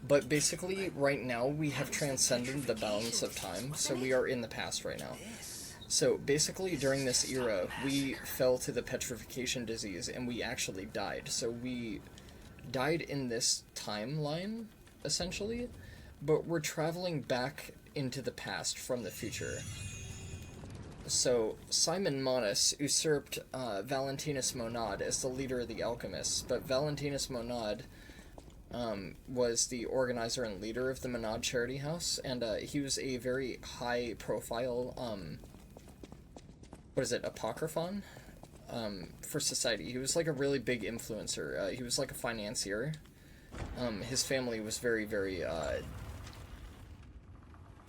But basically, right now, we have transcended the balance of time, so we are in the past right now. So basically, during this era, we fell to the petrification disease, and we actually died. So we died in this timeline, essentially, but we're traveling back into the past from the future. So Simon Monas usurped Valentinus Monad as the leader of the alchemists, but Valentinus Monad was the organizer and leader of the Monad Charity House, and he was a very high-profile, apocryphon? For society. He was like a really big influencer. He was like a financier. His family was very, very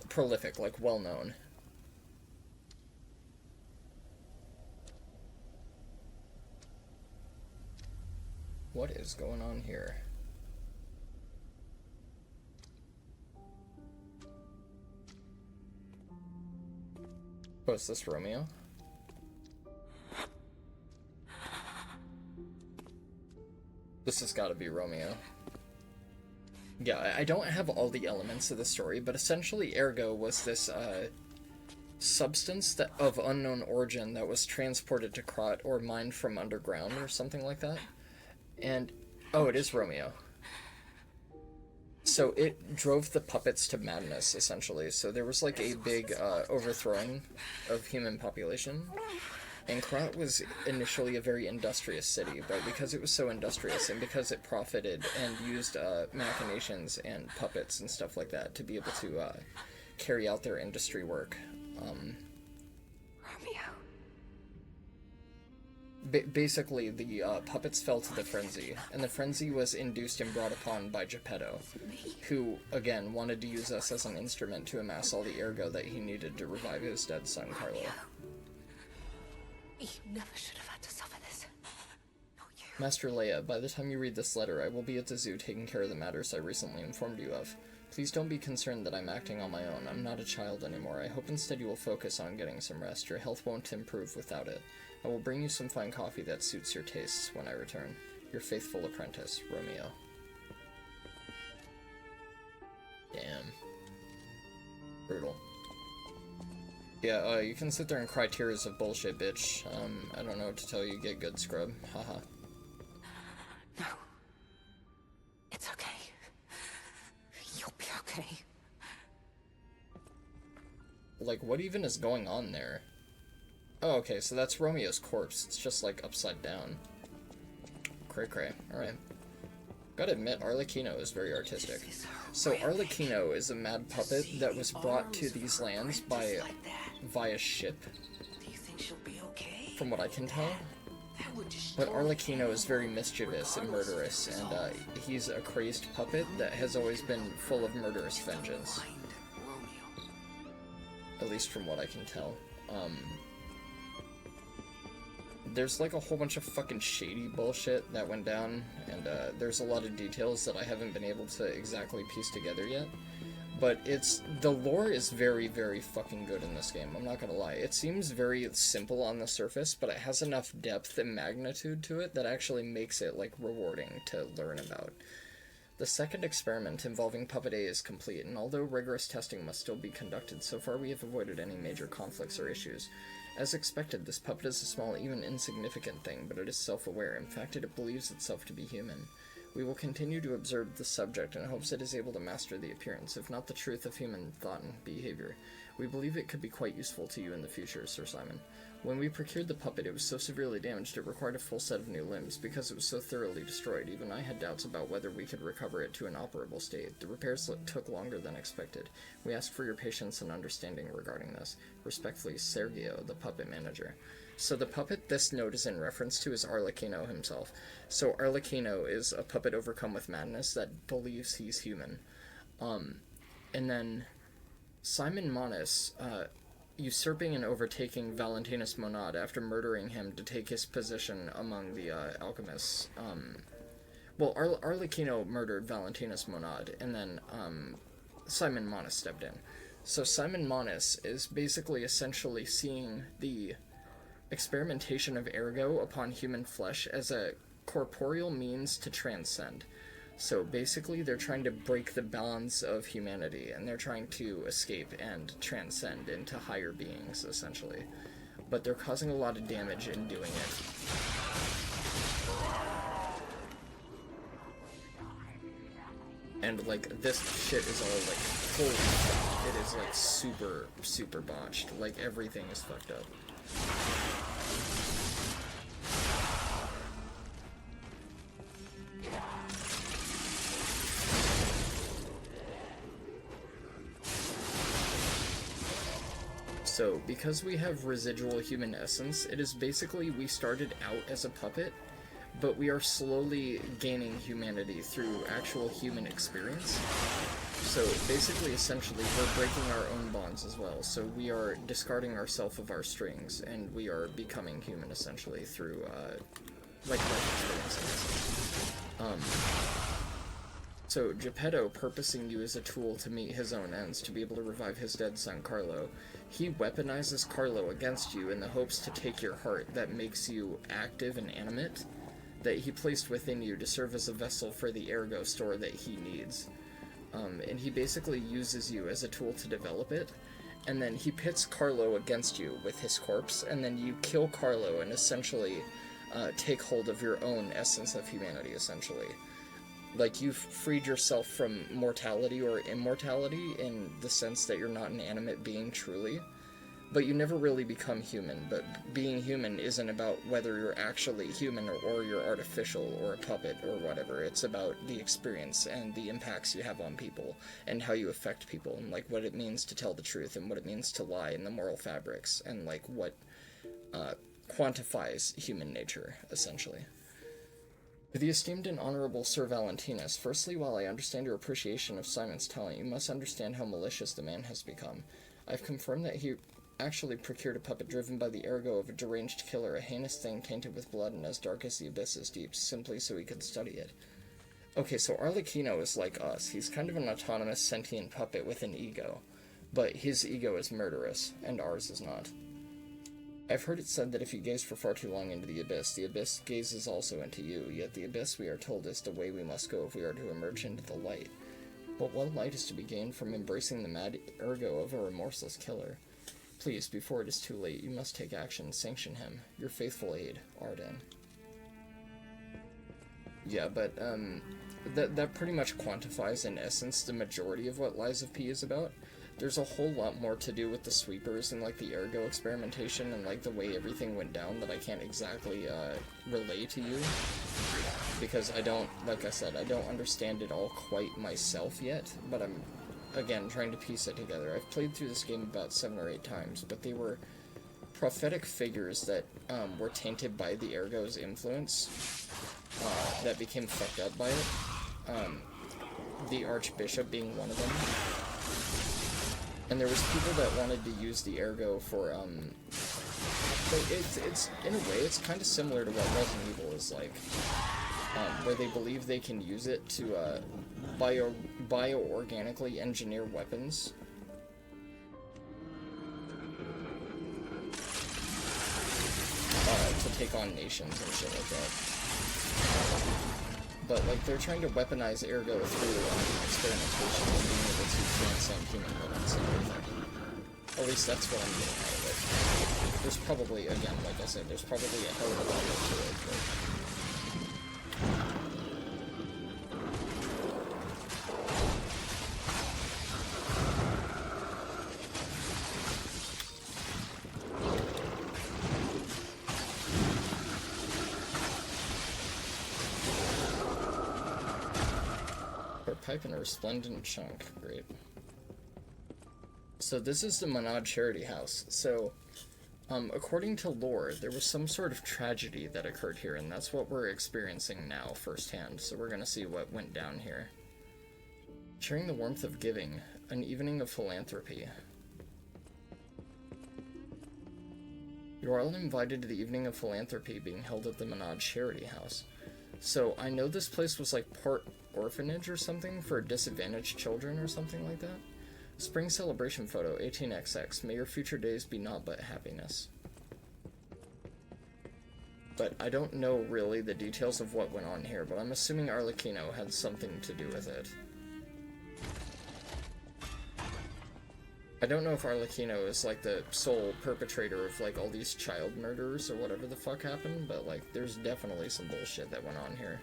prolific, like well-known. What is going on here? Oh, is this Romeo? This has got to be Romeo. Yeah, I don't have all the elements of the story, but essentially Ergo was this substance that of unknown origin that was transported to Krat or mined from underground or something like that. And, oh, it is Romeo. So it drove the puppets to madness, essentially. So there was like a big overthrowing of human population. And Krat was initially a very industrious city, but because it was so industrious and because it profited and used machinations and puppets and stuff like that to be able to carry out their industry work. Basically, the puppets fell to the frenzy, and the frenzy was induced and brought upon by Geppetto, who, again, wanted to use us as an instrument to amass all the ergo that he needed to revive his dead son, Carlo. You never should have had to suffer this. Not you. Master Leia, by the time you read this letter, I will be at the zoo taking care of the matters I recently informed you of. Please don't be concerned that I'm acting on my own. I'm not a child anymore. I hope instead you will focus on getting some rest. Your health won't improve without it. I will bring you some fine coffee that suits your tastes when I return. Your faithful apprentice, Romeo. Damn. Brutal. Yeah, you can sit there and cry tears of bullshit, bitch. I don't know what to tell you. Get good, scrub. Haha. No. It's okay. You'll be okay. Like, what even is going on there? Oh, okay, so that's Romeo's corpse. It's just, like, upside down. Cray-cray. Alright. Gotta admit, Arlecchino is very artistic. So Arlecchino is a mad puppet that was brought to these lands via ship, from what I can tell. But Arlecchino is very mischievous and murderous, and he's a crazed puppet that has always been full of murderous vengeance. At least from what I can tell. There's like a whole bunch of fucking shady bullshit that went down, and there's a lot of details that I haven't been able to exactly piece together yet. But the lore is very, very fucking good in this game, I'm not gonna lie. It seems very simple on the surface, but it has enough depth and magnitude to it that actually makes it, like, rewarding to learn about. The second experiment involving Puppet A is complete, and although rigorous testing must still be conducted, so far we have avoided any major conflicts or issues. As expected, this puppet is a small, even insignificant thing, but it is self-aware. In fact, it believes itself to be human. We will continue to observe the subject in hopes it is able to master the appearance, if not the truth of human thought and behavior. We believe it could be quite useful to you in the future, Sir Simon. When we procured the puppet, it was so severely damaged it required a full set of new limbs. Because it was so thoroughly destroyed, even I had doubts about whether we could recover it to an operable state. The repairs took longer than expected. We ask for your patience and understanding regarding this. Respectfully, Sergio, the puppet manager. So the puppet this note is in reference to is Arlecchino himself. So Arlecchino is a puppet overcome with madness that believes he's human. And then Simon Monas, usurping and overtaking Valentinus Monad after murdering him to take his position among the alchemists. Arlecchino murdered Valentinus Monad, and then Simon Monas stepped in. So Simon Monas is basically essentially seeing the experimentation of ergo upon human flesh as a corporeal means to transcend. So basically, they're trying to break the bonds of humanity, and they're trying to escape and transcend into higher beings, essentially. But they're causing a lot of damage in doing it. And, like, this shit is all, like, holy fuck. It is, like, super, super botched. Like, everything is fucked up. So, because we have residual human essence, it is basically we started out as a puppet, but we are slowly gaining humanity through actual human experience. So basically, essentially, we're breaking our own bonds as well. So we are discarding ourselves of our strings, and we are becoming human, essentially, through, like, life experience. So Geppetto, purposing you as a tool to meet his own ends, to be able to revive his dead son, Carlo, he weaponizes Carlo against you in the hopes to take your heart that makes you active and animate, that he placed within you to serve as a vessel for the ergo store that he needs. And he basically uses you as a tool to develop it, and then he pits Carlo against you with his corpse, and then you kill Carlo and essentially take hold of your own essence of humanity, essentially. Like, you've freed yourself from mortality or immortality in the sense that you're not an animate being truly, but you never really become human. But being human isn't about whether you're actually human or you're artificial or a puppet or whatever. It's about the experience and the impacts you have on people and how you affect people and, like, what it means to tell the truth and what it means to lie in the moral fabrics and, like, what quantifies human nature, essentially. To the esteemed and honorable Sir Valentinus, firstly, while I understand your appreciation of Simon's talent, you must understand how malicious the man has become. I've confirmed that he actually procured a puppet driven by the ergo of a deranged killer, a heinous thing tainted with blood and as dark as the abyss is deep, simply so he could study it. Okay, so Arlecchino is like us. He's kind of an autonomous sentient puppet with an ego, but his ego is murderous, and ours is not. I've heard it said that if you gaze for far too long into the abyss gazes also into you, yet the abyss, we are told, is the way we must go if we are to emerge into the light. But what light is to be gained from embracing the mad ergo of a remorseless killer? Please, before it is too late, you must take action, sanction him. Your faithful aide, Arden. Yeah, but, that pretty much quantifies, in essence, the majority of what Lies of P is about. There's a whole lot more to do with the sweepers and, like, the ergo experimentation and, like, the way everything went down that I can't exactly, relay to you. Because I don't, like I said, I don't understand it all quite myself yet, but I'm, again, trying to piece it together. I've played through this game about 7 or 8 times, but they were prophetic figures that, were tainted by the ergo's influence, that became fucked up by it. The Archbishop being one of them. And there was people that wanted to use the ergo for, it's in a way, it's kind of similar to what Resident Evil is like, where they believe they can use it to, bioorganically engineer weapons. To take on nations and shit like that. But, like, they're trying to weaponize ergo through experimentation and being able to transcend human limits and everything. At least that's what I'm getting out of it. There's probably, again, like I said, there's probably a hell of a lot more to it, but... Pipe in a resplendent chunk. Great. So this is the Monad Charity House. So, according to lore, there was some sort of tragedy that occurred here, and that's what we're experiencing now firsthand. So we're gonna see what went down here. Sharing the warmth of giving, an evening of philanthropy. You are all invited to the evening of philanthropy being held at the Monad Charity House. So I know this place was like part orphanage or something for disadvantaged children or something like that. Spring celebration photo, 18XX. May your future days be naught but happiness. but I don't know really the details of what went on here, but I'm assuming Arlecchino had something to do with it. I don't know if Arlecchino is, like, the sole perpetrator of, like, all these child murders or whatever the fuck happened, but, like, there's definitely some bullshit that went on here.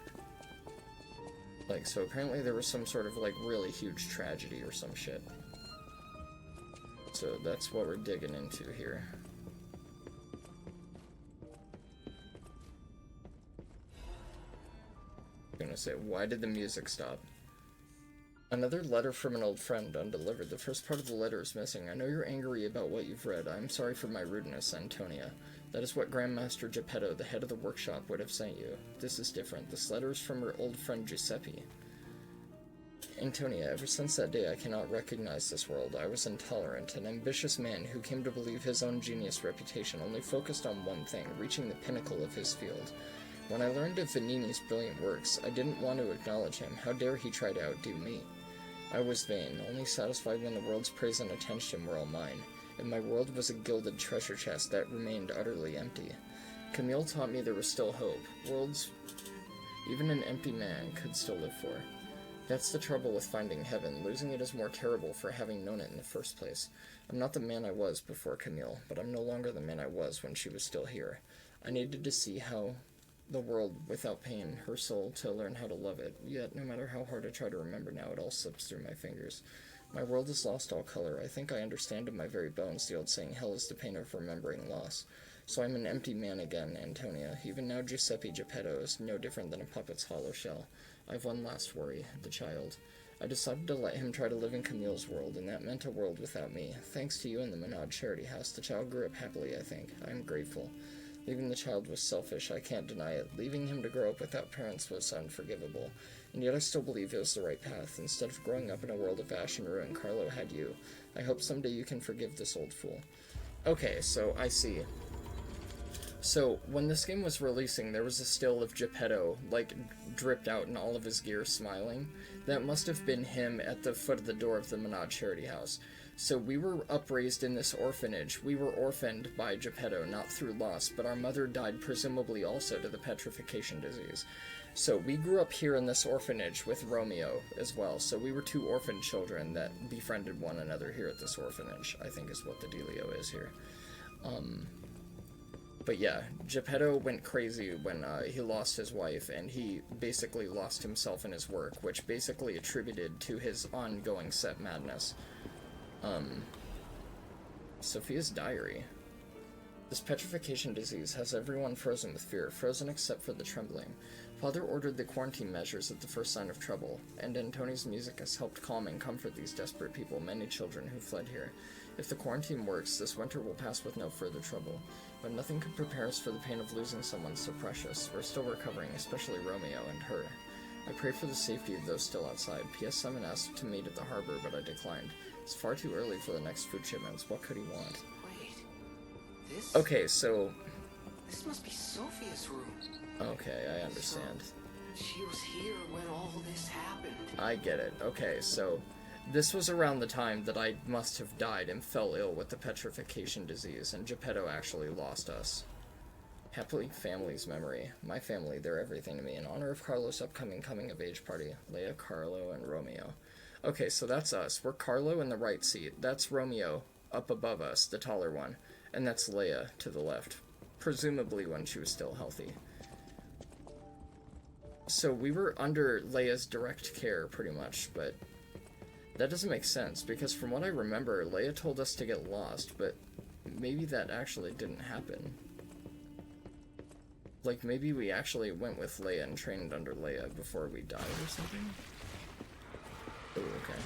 Like, so apparently there was some sort of, like, really huge tragedy or some shit. So that's what we're digging into here. I'm gonna say, why did the music stop? Another letter from an old friend, undelivered. The first part of the letter is missing. I know you're angry about what you've read. I'm sorry for my rudeness, Antonia. That is what Grandmaster Geppetto, the head of the workshop, would have sent you. This is different. This letter is from her old friend Giuseppe. Antonia, ever since that day I cannot recognize this world. I was intolerant, an ambitious man who came to believe his own genius reputation only focused on one thing, reaching the pinnacle of his field. When I learned of Vanini's brilliant works, I didn't want to acknowledge him. How dare he try to outdo me? I was vain, only satisfied when the world's praise and attention were all mine, and my world was a gilded treasure chest that remained utterly empty. Camille taught me there was still hope. Worlds even an empty man could still live for. That's the trouble with finding heaven. Losing it is more terrible for having known it in the first place. I'm not the man I was before Camille, but I'm no longer the man I was when she was still here. I needed to see how the world without pain, her soul, to learn how to love it. Yet, no matter how hard I try to remember now, it all slips through my fingers. My world has lost all color. I think I understand in my very bones the old saying, hell is the pain of remembering loss. So I'm an empty man again, Antonia. Even now Giuseppe Geppetto is no different than a puppet's hollow shell. I have one last worry, the child. I decided to let him try to live in Camille's world, and that meant a world without me. Thanks to you and the Menard Charity House, the child grew up happily, I think. I am grateful. Leaving the child was selfish, I can't deny it. Leaving him to grow up without parents was unforgivable. And yet I still believe it was the right path. Instead of growing up in a world of ash and ruin, Carlo had you. I hope someday you can forgive this old fool. Okay, so I see. So, when this game was releasing, there was a still of Geppetto, like, dripped out in all of his gear, smiling. That must have been him at the foot of the door of the Menard Charity House. So we were upraised in this orphanage. We were orphaned by Geppetto, not through loss, but our mother died presumably also to the petrification disease. So we grew up here in this orphanage with Romeo as well. So we were two orphan children that befriended one another here at this orphanage, I think is what the dealio is here. But yeah, Geppetto went crazy when he lost his wife, and he basically lost himself in his work, which basically attributed to his ongoing set madness. Sophia's diary. This petrification disease has everyone frozen with fear, frozen except for the trembling. Father ordered the quarantine measures at the first sign of trouble, and Antoni's music has helped calm and comfort these desperate people, many children who fled here. If the quarantine works, this winter will pass with no further trouble. But nothing could prepare us for the pain of losing someone so precious. We're still recovering, especially Romeo and her. I pray for the safety of those still outside. P.S. Simon asked to meet at the harbor, but I declined. It's far too early for the next food shipments. What could he want? Wait, this? Okay, so... This must be Sophia's room. Okay, I understand. So, she was here when all this happened. I get it. Okay, so... This was around the time that I must have died and fell ill with the petrification disease, and Geppetto actually lost us. Happily family's memory. My family, they're everything to me. In honor of Carlo's upcoming coming-of-age party, Leia, Carlo, and Romeo. Okay, so that's us. We're Carlo in the right seat. That's Romeo up above us, the taller one. And that's Leia to the left. Presumably when she was still healthy. So we were under Leia's direct care, pretty much, but... That doesn't make sense, because from what I remember, Leia told us to get lost, but maybe that actually didn't happen. Like, maybe we actually went with Leia and trained under Leia before we died or something? Oh, okay.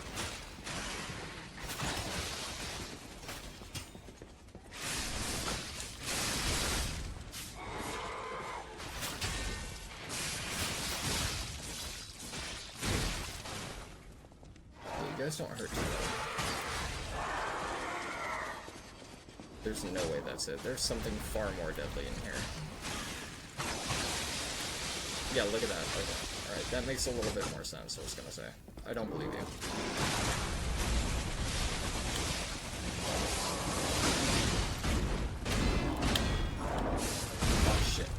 You guys don't hurt too well. There's no way that's it. There's something far more deadly in here. Yeah, look at that. Okay. Alright, that makes a little bit more sense, I was gonna say. I don't believe you. Oh, shit.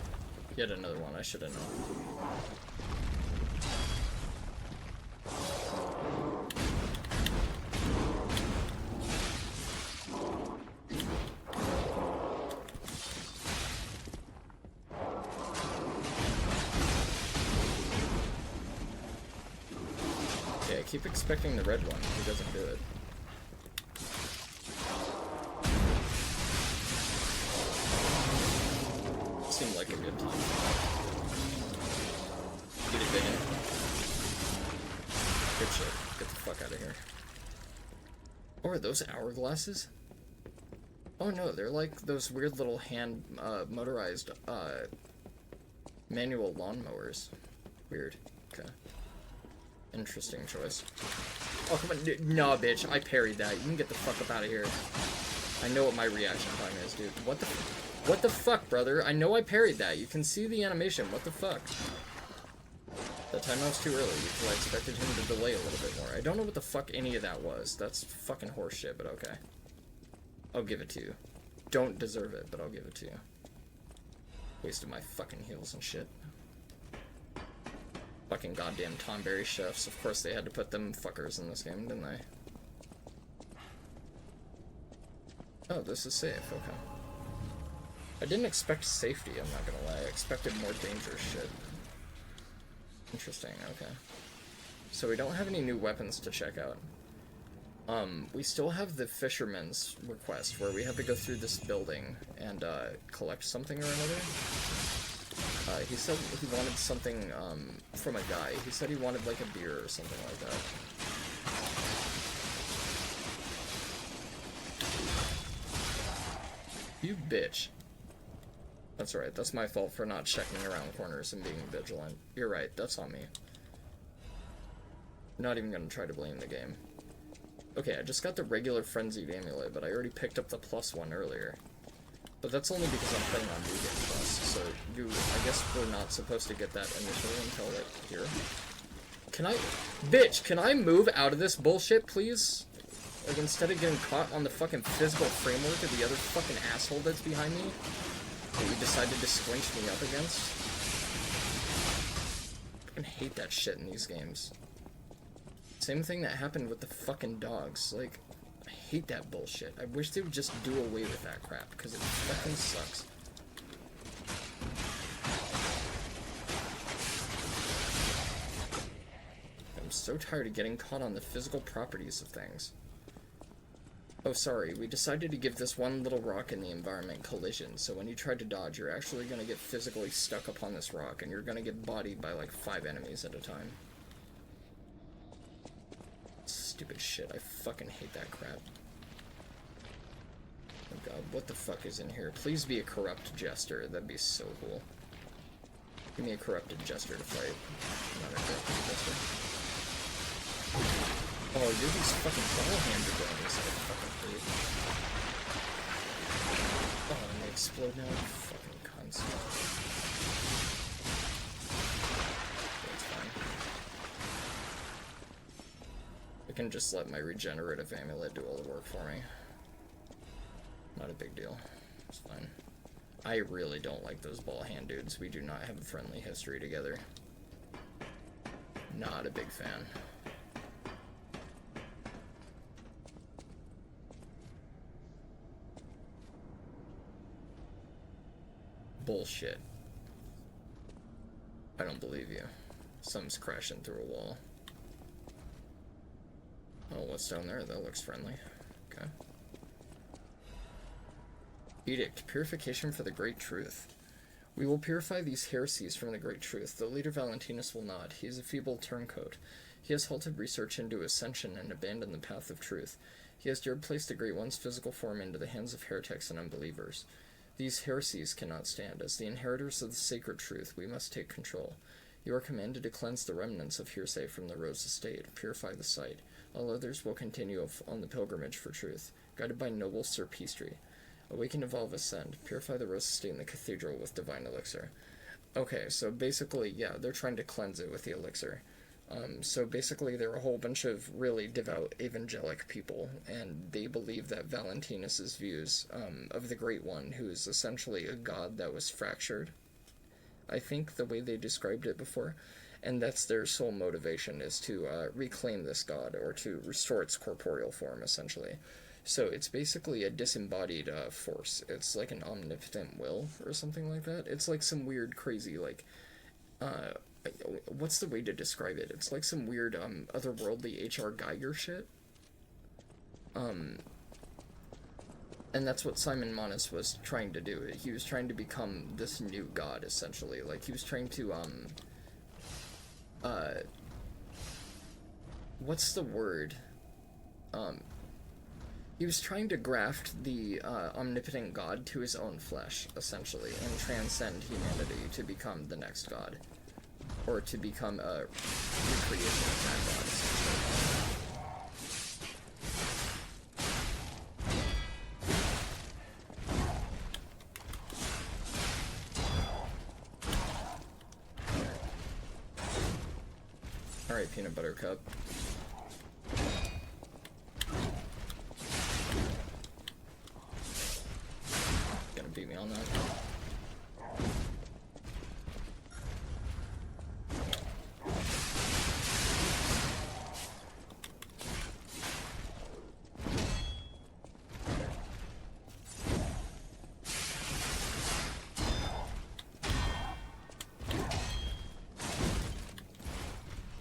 Yet another one, I should have known. Yeah, I keep expecting the red one. He doesn't do it. Seemed like a good time. Get it big in. Good shit. Get the fuck out of here. Oh, are those hourglasses? Oh no, they're like those weird little hand, motorized, manual lawnmowers. Weird. Okay. Interesting choice. Oh, come on. Nah, bitch. I parried that. You can get the fuck up out of here. I know what my reaction time is, dude. What the fuck, brother? I know I parried that. You can see the animation. What the fuck? That time I was too early, because I expected him to delay a little bit more. I don't know what the fuck any of that was. That's fucking horseshit, but okay. I'll give it to you. Don't deserve it, but I'll give it to you. Wasted my fucking heals and shit. Fucking goddamn Tonberry chefs. Of course they had to put them fuckers in this game, didn't they? Oh, this is safe. Okay. I didn't expect safety, I'm not gonna lie. I expected more dangerous shit. Interesting, okay. So we don't have any new weapons to check out. We still have the fisherman's request, where we have to go through this building and, collect something or another. He said he wanted something, from a guy. He said he wanted, like, a beer or something like that. You bitch. That's right, that's my fault for not checking around corners and being vigilant. You're right, that's on me. Not even gonna try to blame the game. Okay, I just got the regular Frenzied Amulet, but I already picked up the plus one earlier. But that's only because I'm playing on New Game Plus, so I guess we're not supposed to get that initially until, like, here. Can I... Bitch, can I move out of this bullshit, please? Like, instead of getting caught on the fucking physical framework of the other fucking asshole that's behind me, that you decided to squinch me up against. I fucking hate that shit in these games. Same thing that happened with the fucking dogs. Like, I hate that bullshit. I wish they would just do away with that crap, because it fucking sucks. I'm so tired of getting caught on the physical properties of things. Oh, sorry, we decided to give this one little rock in the environment collision, so when you try to dodge, you're actually gonna get physically stuck upon this rock, and you're gonna get bodied by like 5 enemies at a time. Stupid shit, I fucking hate that crap. Oh god, what the fuck is in here? Please be a corrupt jester, that'd be so cool. Give me a corrupted jester to fight, not a corrupted jester. Oh, you're these fucking ball-handed dragons that I fucking hate. Oh, and they explode now? Fucking cunts. That's fine. I can just let my regenerative amulet do all the work for me. Not a big deal. It's fine. I really don't like those ball-hand dudes. We do not have a friendly history together. Not a big fan. Bullshit. I don't believe you. Something's crashing through a wall. Oh, what's down there? That looks friendly. Okay. Edict. Purification for the Great Truth. We will purify these heresies from the Great Truth. The leader Valentinus will not. He is a feeble turncoat. He has halted research into ascension and abandoned the path of truth. He has dared place the Great One's physical form into the hands of heretics and unbelievers. These heresies cannot stand. As the inheritors of the sacred truth, we must take control. You are commanded to cleanse the remnants of hearsay from the Rose Estate. Purify the site. All others will continue on the pilgrimage for truth, guided by noble Sir Peastry. Awaken, evolve, ascend. Purify the Rose Estate in the cathedral with divine elixir. Okay, so basically, yeah, they're trying to cleanse it with the elixir. So basically, they're a whole bunch of really devout evangelic people, and they believe that Valentinus's views of the Great One, who is essentially a god that was fractured, I think, the way they described it before. And that's their sole motivation, is to reclaim this god, or to restore its corporeal form, essentially. So it's basically a disembodied force. It's like an omnipotent will, or something like that. It's like some weird, crazy, like, what's the way to describe it? It's like some weird, otherworldly H.R. Geiger shit. And that's what Simon Manes was trying to do. He was trying to become this new god, essentially. Like, he was trying to, what's the word? He was trying to graft the omnipotent god to his own flesh, essentially, and transcend humanity to become the next god. Or to become a recreation of that god, essentially. Alright, Peanut Butter Cup. Gonna beat me on that.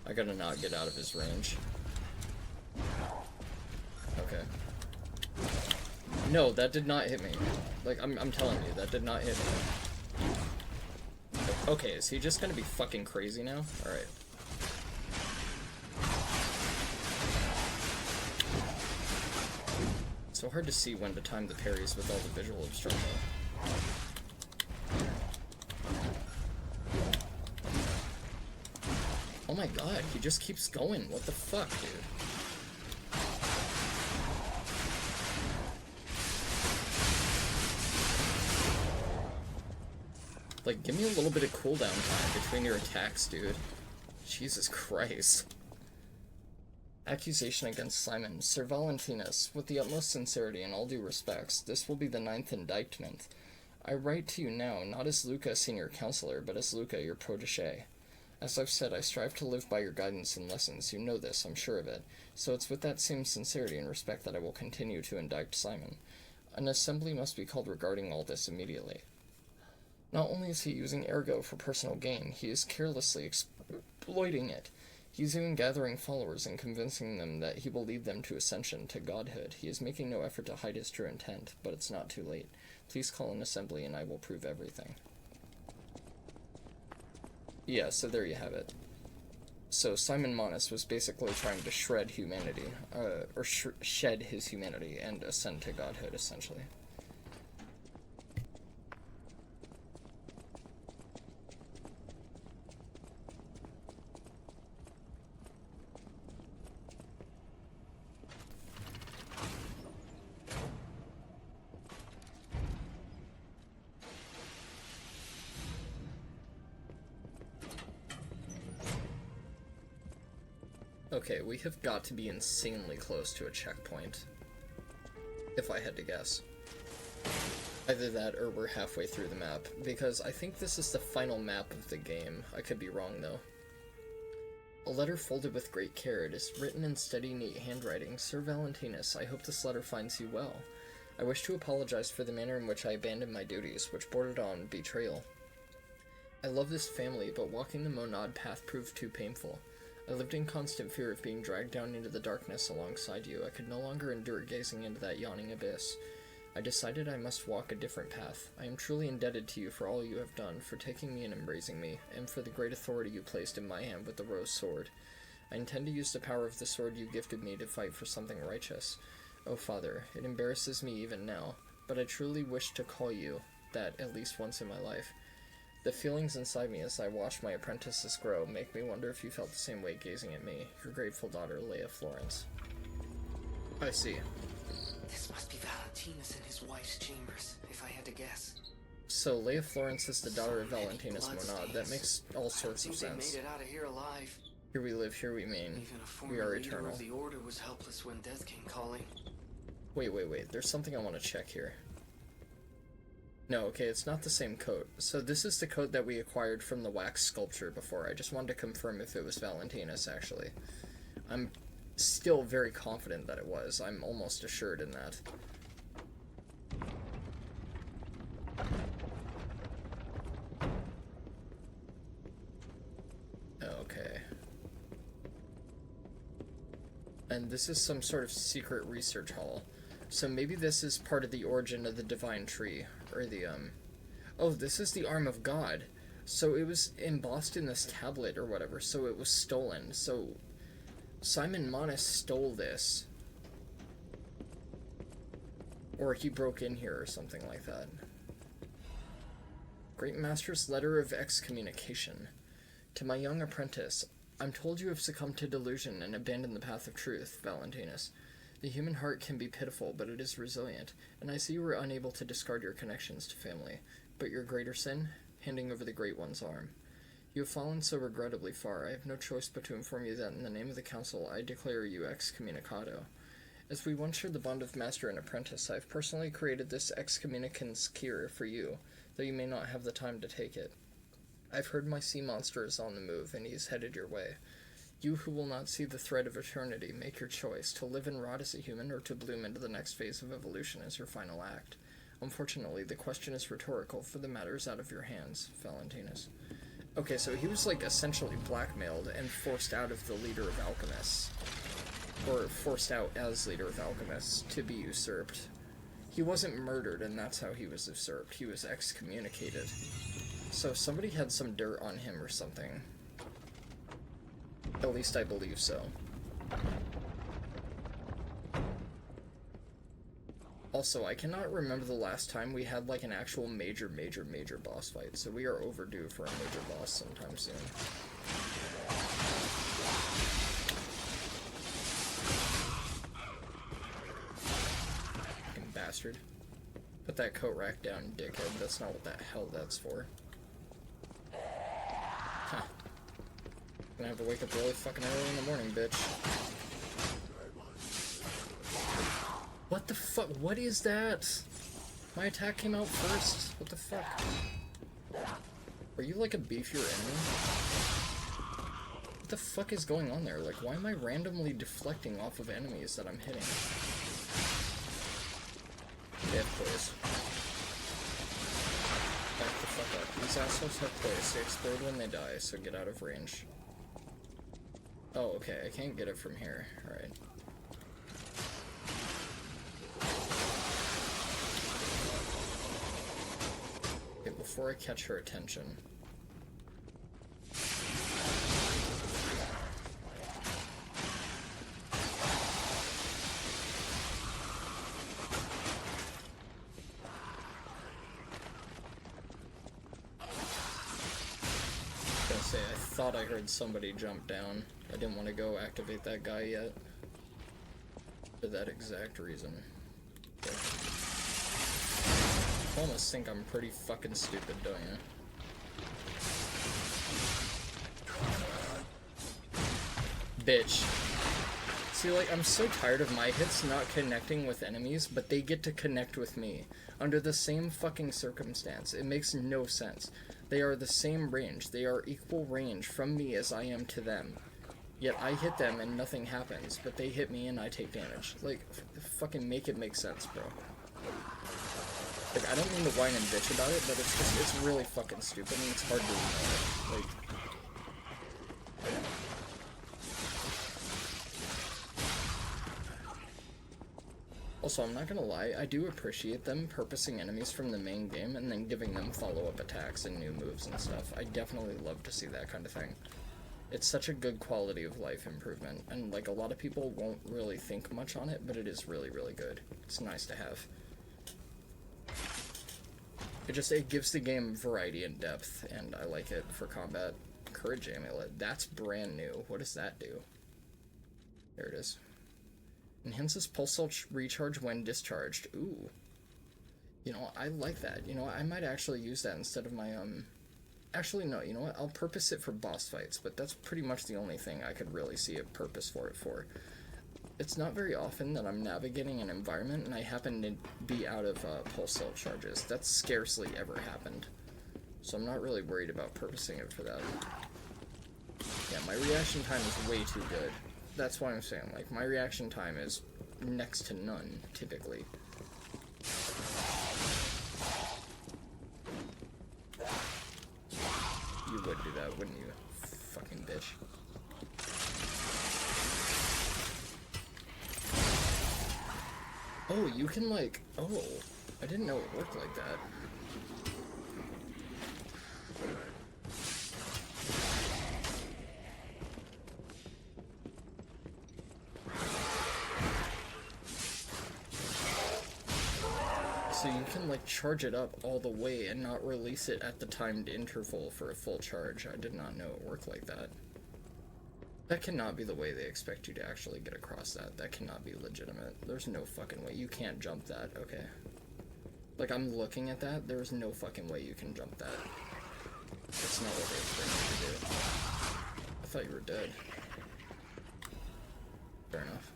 I gotta not get out of his range. Okay. No, that did not hit me. Like, I'm telling you, that did not hit me. Okay, is he just gonna be fucking crazy now? Alright. So hard to see when to time the parries with all the visual obstruction. Oh my god, he just keeps going. What the fuck, dude? Like, give me a little bit of cooldown time between your attacks, dude. Jesus Christ. Accusation against Simon. Sir Valentinus, with the utmost sincerity and all due respects, this will be the 9th indictment. I write to you now, not as Luca, senior counselor, but as Luca, your protege. As I've said, I strive to live by your guidance and lessons. You know this, I'm sure of it. So it's with that same sincerity and respect that I will continue to indict Simon. An assembly must be called regarding all this immediately. Not only is he using ergo for personal gain, he is carelessly exploiting it. He is even gathering followers and convincing them that he will lead them to ascension, to godhood. He is making no effort to hide his true intent, but it's not too late. Please call an assembly and I will prove everything. Yeah, so there you have it. So Simon Manes was basically trying to shred humanity, or shed his humanity and ascend to godhood, essentially. Okay, we have got to be insanely close to a checkpoint, if I had to guess. Either that or we're halfway through the map, because I think this is the final map of the game. I could be wrong, though. A letter folded with great care. It is written in steady, neat handwriting. Sir Valentinus, I hope this letter finds you well. I wish to apologize for the manner in which I abandoned my duties, which bordered on betrayal. I love this family, but walking the monad path proved too painful. I lived in constant fear of being dragged down into the darkness alongside you. I could no longer endure gazing into that yawning abyss. I decided I must walk a different path. I am truly indebted to you for all you have done, for taking me and embracing me, and for the great authority you placed in my hand with the rose sword. I intend to use the power of the sword you gifted me to fight for something righteous. Oh, Father, it embarrasses me even now, but I truly wish to call you that at least once in my life. The feelings inside me as I watch my apprentices grow make me wonder if you felt the same way gazing at me. Your grateful daughter, Leia Florence. I see. This must be Valentinus in his wife's chambers, if I had to guess. So, Leia Florence is the daughter of So many Valentinus Monad. bloodstains. That makes all sorts of I don't think sense. they made it out of here alive. Here we live, here we mean. Even a former We are leader eternal. of the Order was helpless when death came calling. Wait. There's something I want to check here. No, okay, it's not the same coat. So this is the coat that we acquired from the wax sculpture before. I just wanted to confirm if it was Valentinus, actually. I'm still very confident that it was. I'm almost assured in that. Okay. And this is some sort of secret research hall. So maybe this is part of the origin of the divine tree, or the, oh, this is the arm of God. So it was embossed in this tablet or whatever, so it was stolen. So Simon Monis stole this. Or he broke in here or something like that. Great Master's Letter of Excommunication. To my young apprentice, I'm told you have succumbed to delusion and abandoned the path of truth, Valentinus. The human heart can be pitiful, but it is resilient, and I see you were unable to discard your connections to family. But your greater sin? Handing over the Great One's arm. You have fallen so regrettably far, I have no choice but to inform you that in the name of the Council, I declare you excommunicado. As we once shared the bond of master and apprentice, I have personally created this excommunicans cure for you, though you may not have the time to take it. I've heard my sea monster is on the move, and he is headed your way. You who will not see the thread of eternity, make your choice, to live and rot as a human or to bloom into the next phase of evolution as your final act. Unfortunately, the question is rhetorical, for the matter is out of your hands, Valentinus. Okay, so he was, like, essentially blackmailed and forced out of the leader of alchemists. Or forced out as leader of alchemists to be usurped. He wasn't murdered, and that's how he was usurped. He was excommunicated. So somebody had some dirt on him or something. At least I believe so. Also, I cannot remember the last time we had like an actual major boss fight, so we are overdue for a major boss sometime soon. Fucking bastard. Put that coat rack down, dickhead. That's not what the hell that's for. Huh. Gonna have to wake up really fucking early in the morning, bitch. What the fuck? What is that? My attack came out first. What the fuck? Are you like a beefier enemy? What the fuck is going on there? Like, why am I randomly deflecting off of enemies that I'm hitting? Yeah, please. Back the fuck up. These assholes have poise. They explode when they die, so get out of range. Oh, okay. I can't get it from here. Alright. Okay, before I catch her attention. I thought I heard somebody jump down. I didn't want to go activate that guy yet. For that exact reason. But I almost think I'm pretty fucking stupid, don't you? Bitch. See, like, I'm so tired of my hits not connecting with enemies, but they get to connect with me. Under the same fucking circumstance. It makes no sense. They are the same range. They are equal range from me as I am to them. Yet I hit them and nothing happens, but they hit me and I take damage. Like, fucking make it make sense, bro. Like, I don't mean to whine and bitch about it, but it's just, it's really fucking stupid and it's hard to ignore. Like... Also, I'm not gonna lie, I do appreciate them purposing enemies from the main game and then giving them follow-up attacks and new moves and stuff. I definitely love to see that kind of thing. It's such a good quality of life improvement, and like a lot of people won't really think much on it, but it is really, really good. It's nice to have. It gives the game variety and depth, and I like it for combat. Courage Amulet, that's brand new. What does that do? There it is. Enhances pulse recharge when discharged. Ooh. You know, I like that. You know, I might actually use that instead of my, Actually, no, you know what? I'll purpose it for boss fights, but that's pretty much the only thing I could really see a purpose for it for. It's not very often that I'm navigating an environment and I happen to be out of pulse cell charges. That's scarcely ever happened. So I'm not really worried about purposing it for that. Yeah, my reaction time is way too good. That's why I'm saying, like, my reaction time is next to none, typically. You would do that, wouldn't you? Fucking bitch. Oh, you can, like... Oh, I didn't know it worked like that. So you can, like, charge it up all the way and not release it at the timed interval for a full charge. I did not know it worked like that. That cannot be the way they expect you to actually get across that. That cannot be legitimate. There's no fucking way. You can't jump that. Okay. Like, I'm looking at that. There's no fucking way you can jump that. That's not what they expect you to do. I thought you were dead. Fair enough.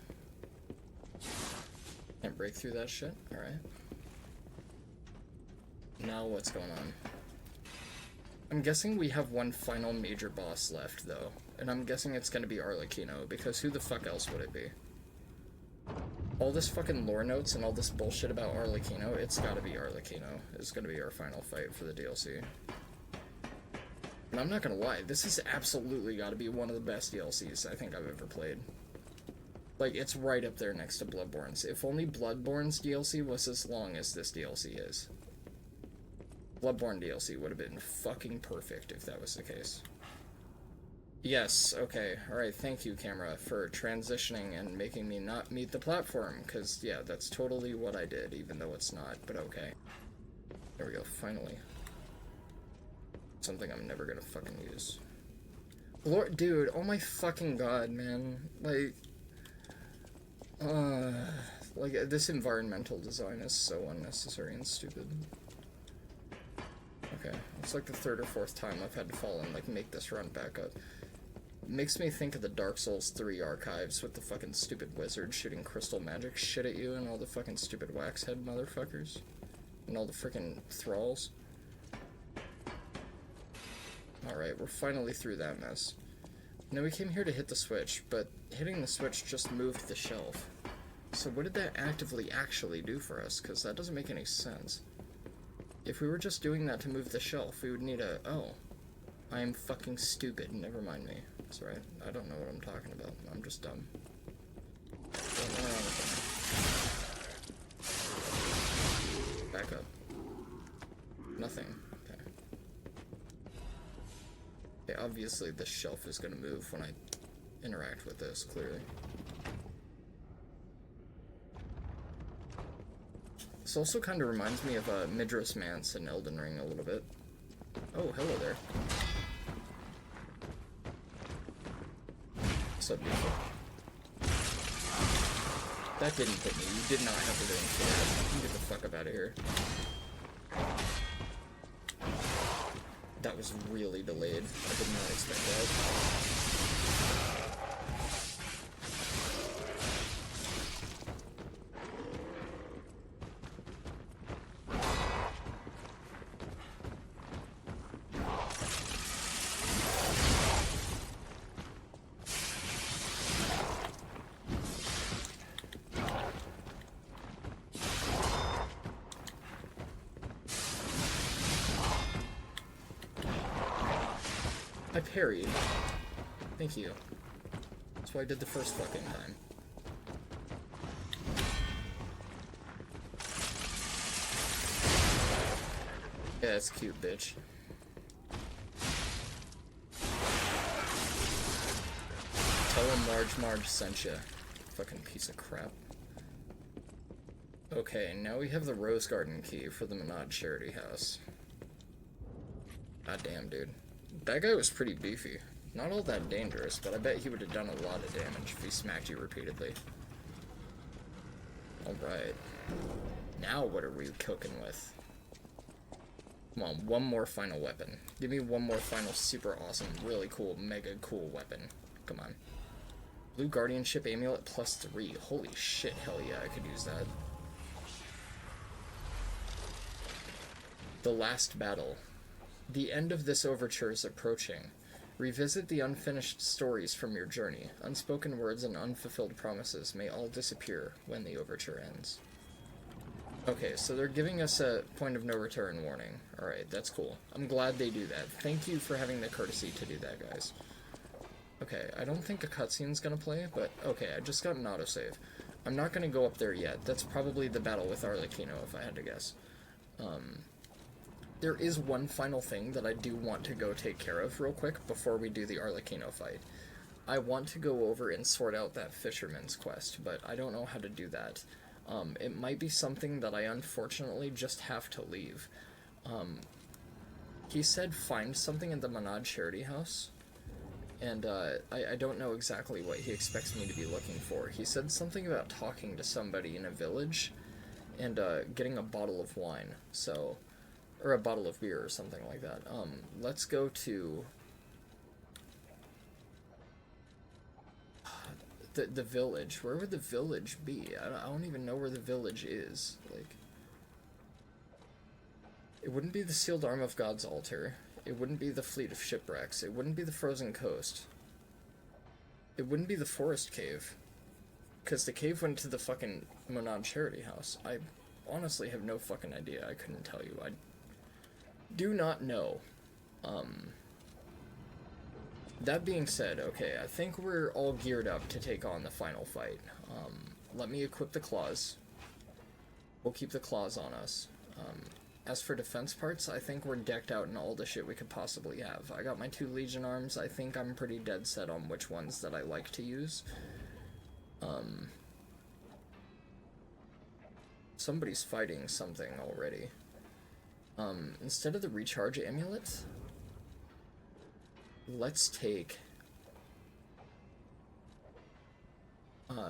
Can't break through that shit? Alright. Now what's going on? I'm guessing we have one final major boss left, though. And I'm guessing it's gonna be Arlecchino, because who the fuck else would it be? All this fucking lore notes and all this bullshit about Arlecchino, it's gotta be Arlecchino. It's gonna be our final fight for the DLC. And I'm not gonna lie, this has absolutely gotta be one of the best DLCs I think I've ever played. Like, it's right up there next to Bloodborne's. If only Bloodborne's DLC was as long as this DLC is. Bloodborne DLC would have been fucking perfect if that was the case. Yes, okay, alright, thank you, camera, for transitioning and making me not meet the platform, because, yeah, that's totally what I did, even though it's not, but okay. There we go, finally. Something I'm never gonna fucking use. Lord, dude, oh my fucking god, man. Like, this environmental design is so unnecessary and stupid. Okay, it's like the third or fourth time I've had to fall and, like, make this run back up. It makes me think of the Dark Souls 3 archives with the fucking stupid wizard shooting crystal magic shit at you and all the fucking stupid waxhead motherfuckers. And all the freaking thralls. Alright, we're finally through that mess. Now we came here to hit the switch, but hitting the switch just moved the shelf. So what did that actively actually do for us? Because that doesn't make any sense. If we were just doing that to move the shelf, we would need a... Oh. I am fucking stupid. Never mind me. That's right. I don't know what I'm talking about. I'm just dumb. Don't know anything. Back up. Nothing. Okay. Okay, obviously this shelf is gonna move when I interact with this, clearly. This also kind of reminds me of Midros Mance in Elden Ring a little bit. Oh, hello there. What's up, beautiful? That didn't hit me. You did not have to do anything. You can get the fuck up out of here. That was really delayed. I did not expect that. I parried. Thank you. That's what I did the first fucking time. Yeah, that's cute, bitch. Tell him Large Marge sent ya. Fucking piece of crap. Okay, now we have the Rose Garden key for the Menad Charity House. God damn, dude. That guy was pretty beefy. Not all that dangerous, but I bet he would have done a lot of damage if he smacked you repeatedly. Alright. Now what are we cooking with? Come on, one more final weapon. Give me one more final super awesome, really cool, mega cool weapon. Come on. Blue Guardianship Amulet +3. Holy shit, hell yeah, I could use that. The Last Battle. The end of this overture is approaching. Revisit the unfinished stories from your journey. Unspoken words and unfulfilled promises may all disappear when the overture ends. Okay, so they're giving us a point of no return warning. Alright, that's cool. I'm glad they do that. Thank you for having the courtesy to do that, guys. Okay, I don't think a cutscene's gonna play, but okay, I just got an autosave. I'm not gonna go up there yet. That's probably the battle with Arlecchino, if I had to guess. There is one final thing that I do want to go take care of real quick before we do the Arlecchino fight. I want to go over and sort out that fisherman's quest, but I don't know how to do that. It might be something that I unfortunately just have to leave. He said find something in the Monad Charity House, and I don't know exactly what he expects me to be looking for. He said something about talking to somebody in a village and getting a bottle of wine, so... or a bottle of beer or something like that. Let's go to... the village. Where would the village be? I don't even know where the village is. Like, it wouldn't be the Sealed Arm of God's Altar. It wouldn't be the Fleet of Shipwrecks. It wouldn't be the Frozen Coast. It wouldn't be the Forest Cave. Because the cave went to the fucking Monad Charity House. I honestly have no fucking idea. I couldn't tell you. I do not know. That being said, okay, I think we're all geared up to take on the final fight. Let me equip the claws. We'll keep the claws on us. As for defense parts, I think we're decked out in all the shit we could possibly have. I got my 2 Legion arms. I think I'm pretty dead set on which ones that I like to use. Somebody's fighting something already. Instead of the recharge amulet, let's take...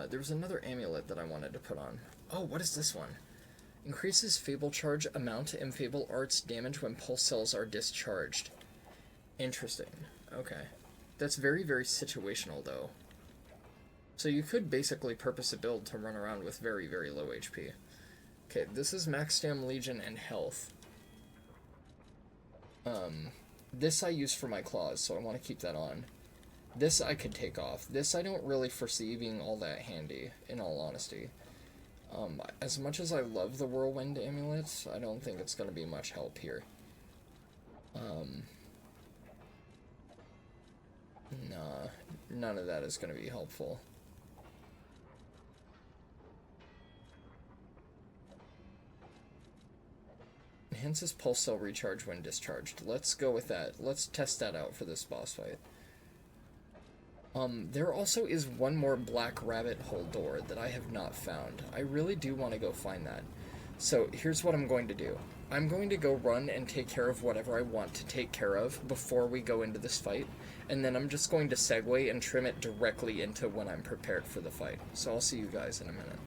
there was another amulet that I wanted to put on. Oh, what is this one? Increases Fable Charge amount to Infable Arts damage when pulse cells are discharged. Interesting. Okay. That's very, very situational, though. So you could basically purpose a build to run around with very, very low HP. Okay, this is Max Stam Legion and Health. This I use for my claws, so I want to keep that on. This I could take off. This I don't really foresee being all that handy, in all honesty. As much as I love the Whirlwind Amulet, I don't think it's going to be much help here. Nah, none of that is going to be helpful. Enhances pulse cell recharge when discharged. Let's go with that. Let's test that out for this boss fight. There also is one more Black Rabbit Hole door that I have not found. I really do want to go find that. So here's what I'm going to do. I'm going to go run and take care of whatever I want to take care of before we go into this fight, and then I'm just going to segue and trim it directly into when I'm prepared for the fight. So I'll see you guys in a minute.